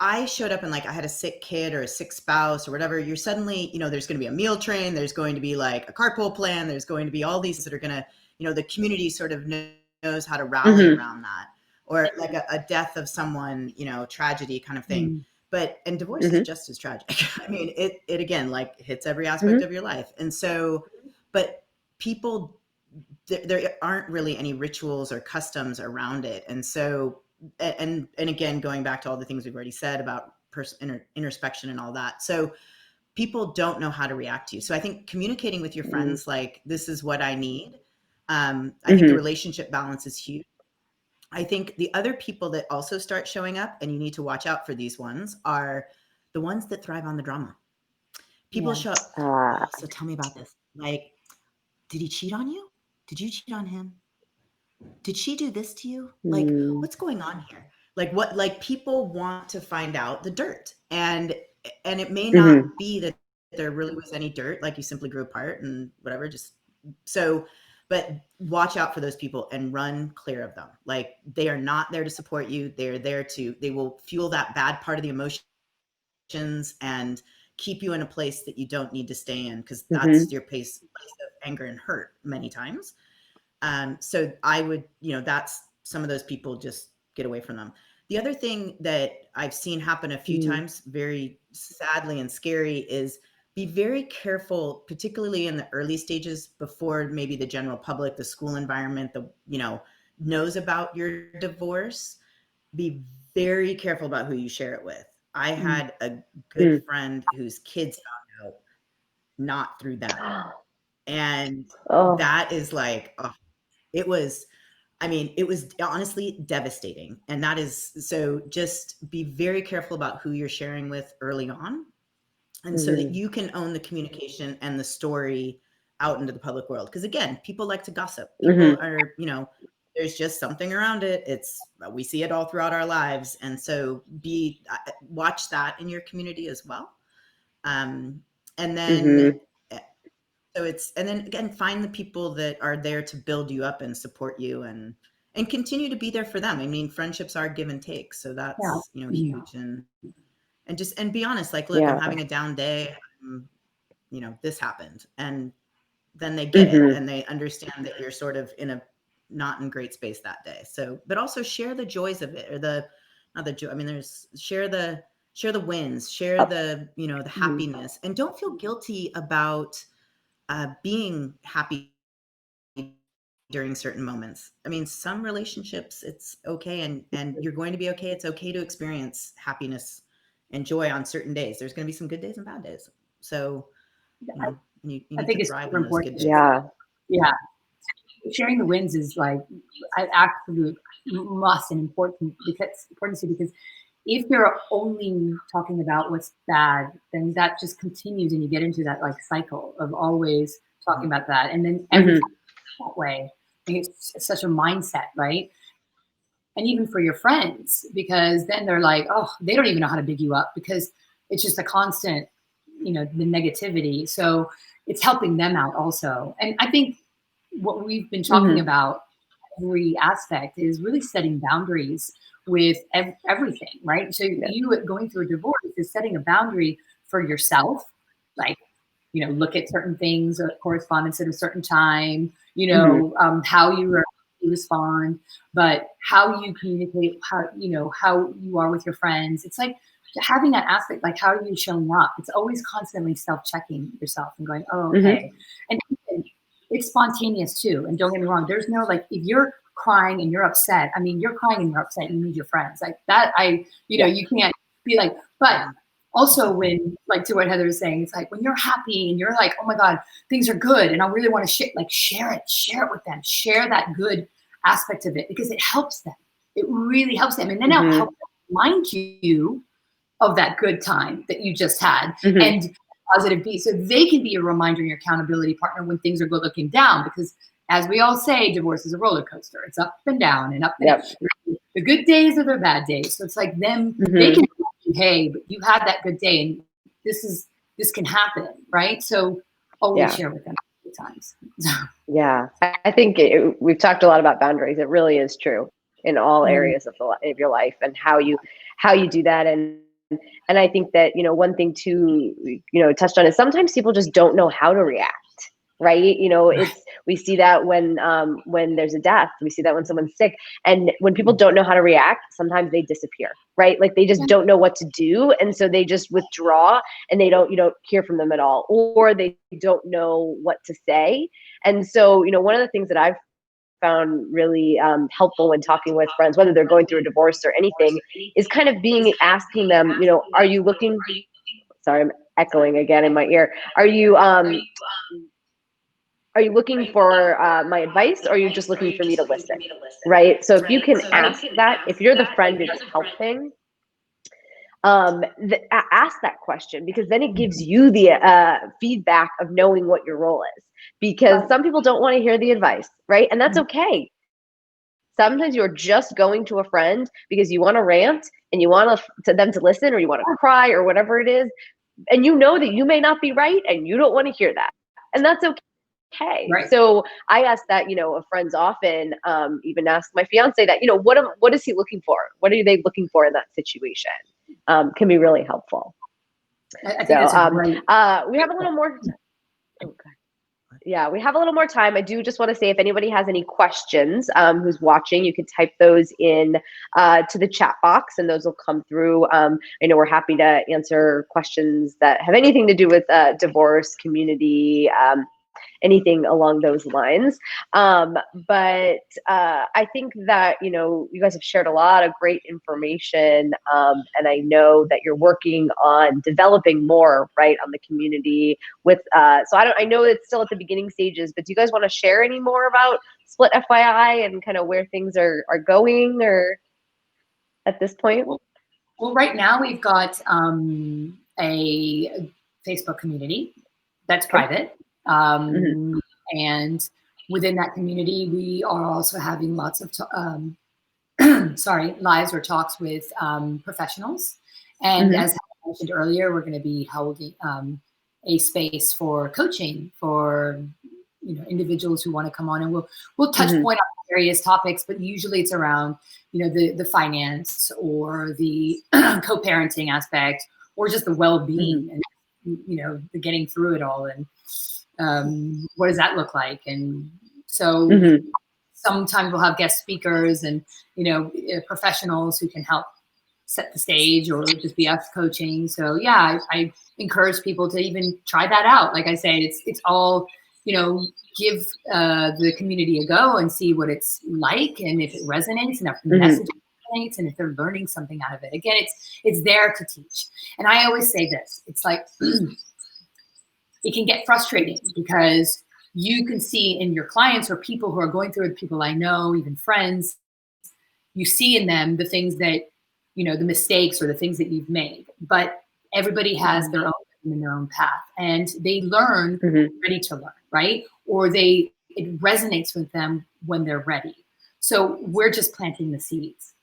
I showed up and, like, I had a sick kid or a sick spouse or whatever, you're suddenly, there's going to be a meal train, there's going to be like a carpool plan, there's going to be all these that are going to, the community sort of knows how to rally around that, or like a death of someone, tragedy kind of thing. And divorce is just as tragic. I mean, it again, like, hits every aspect of your life. And so, but people, there aren't really any rituals or customs around it. And so, and again, going back to all the things we've already said about introspection and all that. So people don't know how to react to you. So I think communicating with your friends, like, this is what I need. I think the relationship balance is huge. I think the other people that also start showing up, and you need to watch out for these ones, are the ones that thrive on the drama. People show up. So tell me about this. Like, did he cheat on you? Did you cheat on him? Did she do this to you? Like, what's going on here? Like, people want to find out the dirt, and it may not be that there really was any dirt. Like, you simply grew apart and whatever. Just so, but watch out for those people and run clear of them. Like, they are not there to support you. They will fuel that bad part of the emotions and keep you in a place that you don't need to stay in, because that's your place of anger and hurt many times. So I would, that's some of those people, just get away from them. The other thing that I've seen happen a few times, very sadly and scary, is be very careful, particularly in the early stages before maybe the general public, the school environment, knows about your divorce. Be very careful about who you share it with. I had a good friend whose kids found out not through them. And that is like, it was honestly devastating. And that is, so just be very careful about who you're sharing with early on. And so that you can own the communication and the story out into the public world. Because again, people like to gossip. People are, there's just something around it. We see it all throughout our lives. And so watch that in your community as well. And then, and then again, find the people that are there to build you up and support you, and continue to be there for them. I mean, friendships are give and take. So that's, huge. And be honest, like, look, I'm having a down day. This happened. And then they get it, and they understand that you're sort of not in great space that day. So, but also share the joys of it, or share the wins, share the, the happiness, and don't feel guilty about being happy during certain moments. I mean, some relationships, it's okay. And you're going to be okay. It's okay to experience happiness and joy on certain days. There's going to be some good days and bad days. So, you need to thrive in those good days. Yeah. Sharing the wins is like an absolute must and important, because if you're only talking about what's bad, then that just continues, and you get into that like cycle of always talking about that. And then everything that way. I think it's such a mindset, right? And even for your friends, because then they're like, oh, they don't even know how to big you up, because it's just a constant, the negativity. So it's helping them out also. And I think what we've been talking about, every aspect, is really setting boundaries with everything, right? So you going through a divorce is setting a boundary for yourself, like, look at certain things, correspondence at a certain time, how you respond, but how you communicate, how you are with your friends. It's like having that aspect, like, how are you showing up? It's always constantly self-checking yourself and going, oh, okay. And it's spontaneous too. And don't get me wrong, there's no, like, if you're crying and you're upset, I mean, you're crying and you're upset, you need your friends. Like that, you can't be like, but also when, like, to what Heather is saying, it's like when you're happy and you're like, oh my God, things are good, and I really want to share it with them. Share that good aspect of it, because it helps them. It really helps them. And then it'll help remind you of that good time that you just had, and positive be, so they can be a reminder and your accountability partner when things are looking down. Because as we all say, divorce is a roller coaster. It's up and down and up and down. The good days are the bad days. So it's like them, they can say, hey, but you had that good day, and this can happen, right? So always share with them at times. Yeah, I think we've talked a lot about boundaries. It really is true in all areas of your life, and how you do that. And I think that, one thing too, touched on, is sometimes people just don't know how to react, right? We see that when there's a death, we see that when someone's sick, and when people don't know how to react, sometimes they disappear, right? Like they just don't know what to do. And so they just withdraw, and you don't hear from them at all, or they don't know what to say. And so, one of the things that I've found really helpful when talking with friends, whether they're going through a divorce or anything, is kind of asking them, are you looking, sorry, I'm echoing again in my ear. Are you looking for my advice, or are you just looking for me to listen? Right. So if you can ask that, if you're the friend it's helping, ask that question, because then it gives you the feedback of knowing what your role is. Because some people don't want to hear the advice, right? And that's okay. Sometimes you're just going to a friend because you want to rant and you want them to listen, or you want to cry, or whatever it is. And you know that you may not be right, and you don't want to hear that. And that's okay. okay. Right. So I ask that, of friends often, even ask my fiance that, what is he looking for? What are they looking for in that situation? Can be really helpful. I think So that's a great. we have a little more. Okay. Yeah, we have a little more time. I do just want to say, if anybody has any questions, who's watching, you can type those in to the chat box, and those will come through. I know we're happy to answer questions that have anything to do with divorce, community, anything along those lines. But I think that, you guys have shared a lot of great information. And I know that you're working on developing more, right, on the community with, so I know it's still at the beginning stages, but do you guys want to share any more about Split.fi and kind of where things are going, or at this point? Well, right now we've got a Facebook community that's private. And within that community, we are also having lots of lives or talks with professionals. And as I mentioned earlier, we're going to be holding a space for coaching for individuals who want to come on, and we'll touch point on various topics, but usually it's around the finance or the co-parenting aspect, or just the well-being and the getting through it all, and what does that look like? And so sometimes we'll have guest speakers and professionals who can help set the stage, or just be us coaching. So yeah, I encourage people to even try that out. Like I say, it's all, give the community a go and see what it's like, and if it resonates, and if the message resonates, and if they're learning something out of it. Again, it's there to teach. And I always say this, it's like it can get frustrating because you can see in your clients or people who are going through it, people I know, even friends, you see in them the things that, the mistakes or the things that you've made, but everybody has their own and their own path, and they learn ready to learn, right? Or it resonates with them when they're ready. So we're just planting the seeds.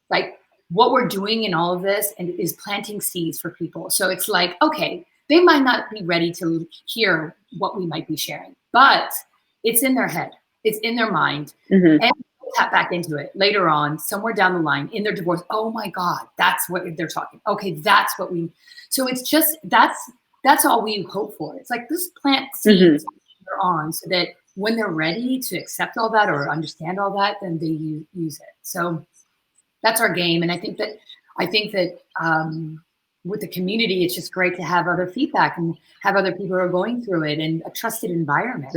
Like what we're doing in all of this and is planting seeds for people. So it's like, okay, they might not be ready to hear what we might be sharing, but it's in their head, it's in their mind, and tap back into it later on, somewhere down the line in their divorce. Oh my God, that's what they're talking. Okay, that's what we. So it's just that's all we hope for. It's like this plant seeds they're on, so that when they're ready to accept all that or understand all that, then they use it. So that's our game, and I think that with the community, it's just great to have other feedback and have other people who are going through it, and a trusted environment,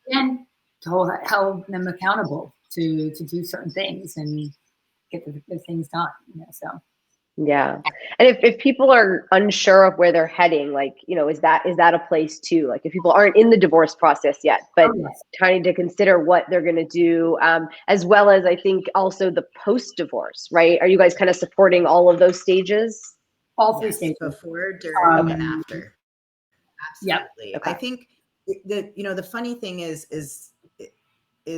and to hold them accountable to do certain things and get the things done. So yeah. And if people are unsure of where they're heading, like, is that a place too? Like if people aren't in the divorce process yet, but trying to consider what they're going to do, as well as I think also the post-divorce, right? Are you guys kind of supporting all of those stages? All three stages. Before, during, and after. Absolutely. Okay. I think the funny thing is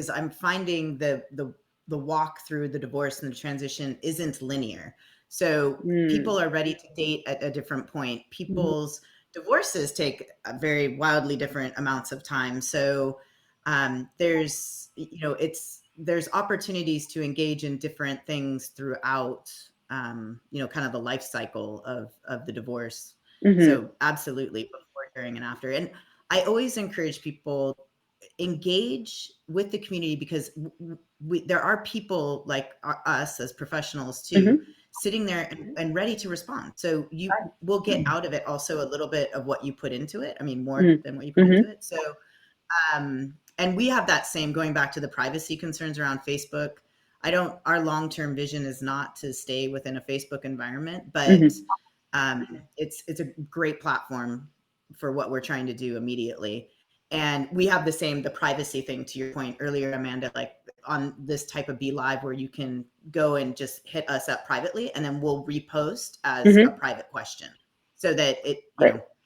I'm finding the walk through the divorce and the transition isn't linear. So people are ready to date at a different point. People's divorces take very wildly different amounts of time. So there's opportunities to engage in different things throughout, kind of the life cycle of the divorce. So absolutely, before, during, and after. And I always encourage people engage with the community, because there are people like us as professionals too, sitting there and ready to respond. So you will get out of it also a little bit of what you put into it. I mean, more than what you put into it. So, and we have that same, going back to the privacy concerns around Facebook. Our long-term vision is not to stay within a Facebook environment, but it's a great platform for what we're trying to do immediately. And we have the privacy thing, to your point earlier, Amanda, like on this type of Be Live, where you can go and just hit us up privately, and then we'll repost as a private question, so that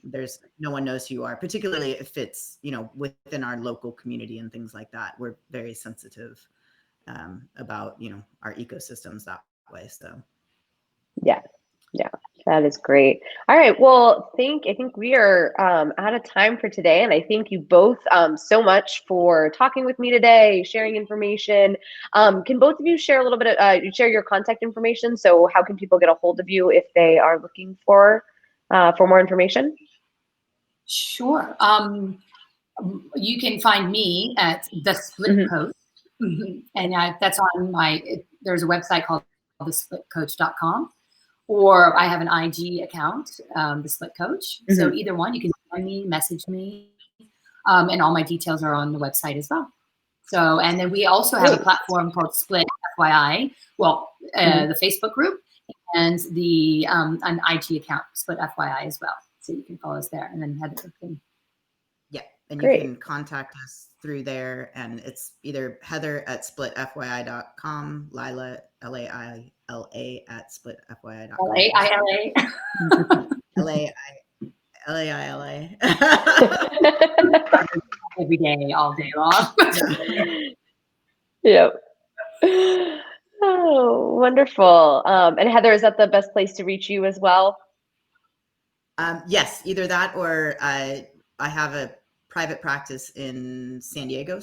there's no one knows who you are, particularly if it's, within our local community and things like that. We're very sensitive about, our ecosystems that way. So. Yeah. That is great. All right. Well, I think we are out of time for today, and I thank you both so much for talking with me today, sharing information. Can both of you share a little bit of share your contact information? So, how can people get a hold of you if they are looking for more information? Sure. You can find me at the Split Coach, and that's on there's a website called thesplitcoach.com. Or I have an IG account, the Split Coach. So either one, you can find me, message me, and all my details are on the website as well. So, and then we also have a platform called Split.fi. Well, the Facebook group and an IG account, Split.fi as well. So you can follow us there, and then Heather can. Yeah, and you can contact us through there, and it's either Heather at Split.fi.com, Laila, Laila at Split.fi.com. Laila. Every day, all day long. Yep. Oh, wonderful. And Heather, is that the best place to reach you as well? Yes, either that or I have a private practice in San Diego,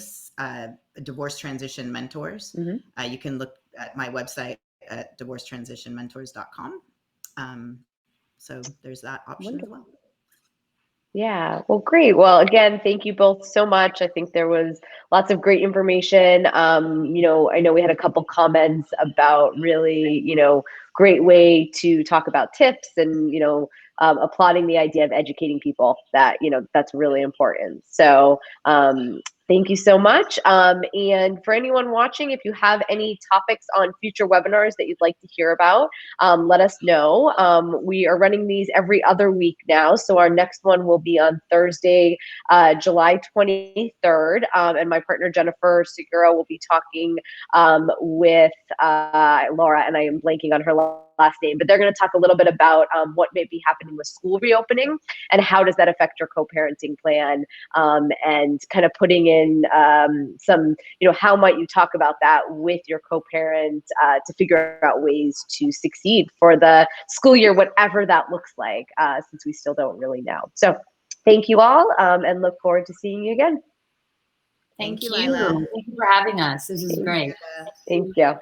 Divorce Transition Mentors. You can look at my website at divorcetransitionmentors.com. So there's that option as well. Yeah, well, great. Well, again, thank you both so much. I think there was lots of great information. I know we had a couple comments about really, great way to talk about tips and, applauding the idea of educating people that, that's really important. So thank you so much. And for anyone watching, if you have any topics on future webinars that you'd like to hear about, let us know. We are running these every other week now. So our next one will be on Thursday, July 23rd. And my partner, Jennifer Segura, will be talking with Laura, and I am blanking on her last name, but they're going to talk a little bit about what may be happening with school reopening and how does that affect your co-parenting plan, and kind of putting in some, how might you talk about that with your co-parent to figure out ways to succeed for the school year, whatever that looks like, since we still don't really know. So thank you all, and look forward to seeing you again. Thank you, Laila. Thank you for having us. This is great. Thank you.